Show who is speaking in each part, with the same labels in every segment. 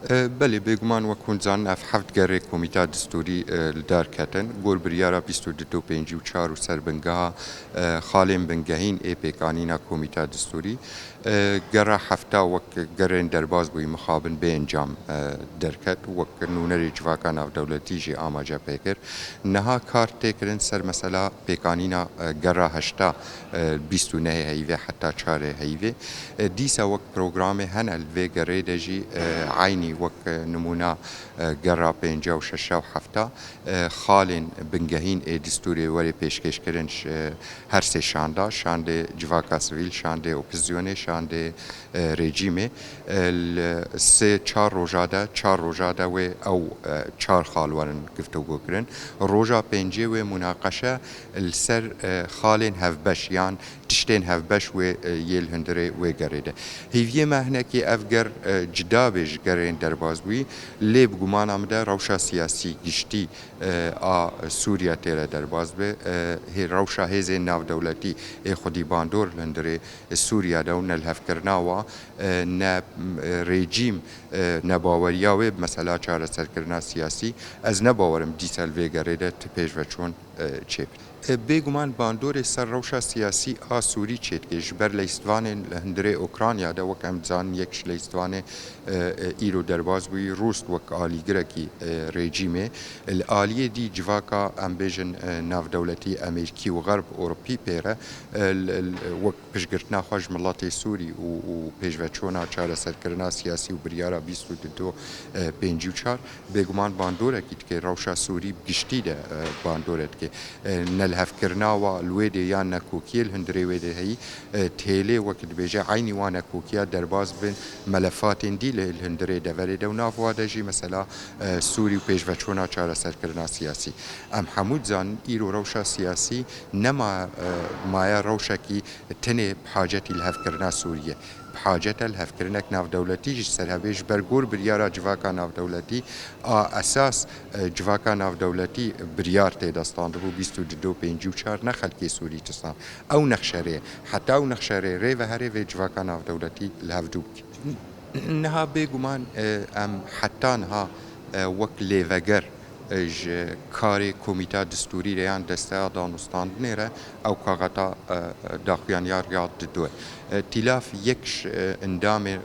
Speaker 1: بله بێگومان وەکوونجان ئەف حەفت گەڕێ کۆمیتا دستوری دارکەتن گۆر بریارە 22 و 4 و سەربنگەها خاڵێن بنگەهین ئێ پێکانینا کۆمیتا دستوری گەڕا حەفتا وەک گەڕێن دەرباز بووی مخابن بێنجام دەرکەت وەک نونەری جوواکە ناودەوڵەتیژی ئاماجە پێکرد نەها کار تێکردن سەر مەسەلا پێکانینا گەڕا هەشتا 29 هەیڤێ حتا چارێ هەیڤێ دیسە وەک پرۆگرامێ هەنە لێ گەڕێ دەژی عینی وەک نمونە گەڕا پێنجا و شەشا و حەفتا خاڵێن بنگەهین ئێ دستورێ وەرێ پێشکەشکردن هەر سێ شاندا شاندێ جوواکا سڤیل شاندێ ئۆپۆزیۆنێ شاندێ رێجیمێ سێ چار ڕۆژادا وێ ئەو چار خاڵوەرن گفتوگۆکردن ڕۆژا پێنجێ وێ مناقەشە لەسەر خاڵێن هەڤبەش یان تشتên hevbeş wê yêl hundirê wê gerê de. Hêviyê me hinekî ev ger cida bê ji gerên derbas bûyî lê bi gumana min de rewşa siyasî giştî a Sûriya tê re derbas bê rewşa hêzên navdewletî ê xwedî bandor li hundirê Sûriya de û ne li hevkirina wa ne rejîm nebaweriya wê mesela çareserkirina siyasî ez nebawerim dîsa li vê gerê de ti pêşveçûn çê بێگومان باندۆرێ سەر ڕەوشە سیاسی ئا سووری چێتکێ ji ber leystvanên li hundirê Ukrayna de wek em dizanin yek ji leystvanê îro derbas bûyî Rûs wek alîgirekî rejîmê li aliyê dî civaka em bêjin navdewletî Amerîkî û Xerb Ewropî pêre wek piştgirtina xwe ji miletê Sûrî û pêşveçûna çareserkirina siyasî û biryara 22 pêncî û çar bêguman bandorekî dike rewşa Sûrî giştî de bandorê dike hevkirina wa li wê de yan nekokiyê li hundirê wê de heyî têlê wek dibêje aynî wan nekokiya derbas bin melefatên dî li hundirê deverê de û nav wa de jî mesela Sûrî û pêşveçûna çareserkirina siyasî. Em hemû dizanin îro rewşa siyasî nema maya rewşekî tenê bi hacetî li hevkirina Sûriye. بحاجەتە لە هەفکردنێک ناودەوڵەتیش سەرهەبێژ بەرگۆر بریارە جوواکە ناودەوڵەتی ئەساس جوواکە ناودەوڵەتی بریار تێدەستاند بوو 22 پێنجی و چار نە خەلکی سووری تستان ئەو نەخشەرێ حتا و نەخشەرێ ڕێڤە هەرێ وێ جوواکە ناودەوڵەتی لە هەفتوو نەها بێگومان ئەم حتا نها وەک لێڤەگەر ji karê komîta distûrî re yan desteya danûstandinê re ew kaxeta daxuyaniya riyad didoye. Tîlaf yek ji endamê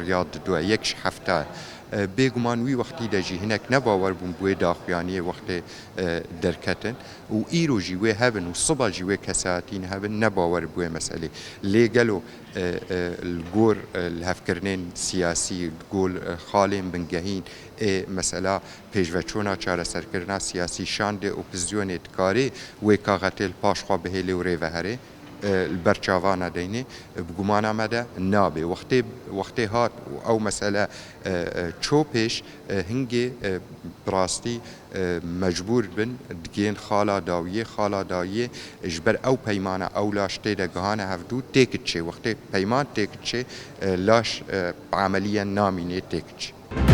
Speaker 1: riyad didoye, yek ji hefta bêguman wî wextî de jî hinek nebawer bûn bu wê daxuyaniyê wextê derketin û îro jî wê hebin û siba jî wê kesaetîn hebin nebawer bu wê meselê. Lê gelo li gor li hevkirinên siyasî, li gor xalên bingehîn ê mesela pêşveçûna çareserkirina siyasî şandê opozîsyonê dikarê wê kaxetê li paş xwe bihêlê û rêveherê li ber çavana deynê bi gumana me de nabe. Wextê hat ew mesele çû pêş hingê bi rastî mecbûr bin digên xala dawiyê ji ber ew peymana ew laş tê de gihane hevdû têkit çê. Wextê peyman têkit çê laş emeliyen namînê têkit çê.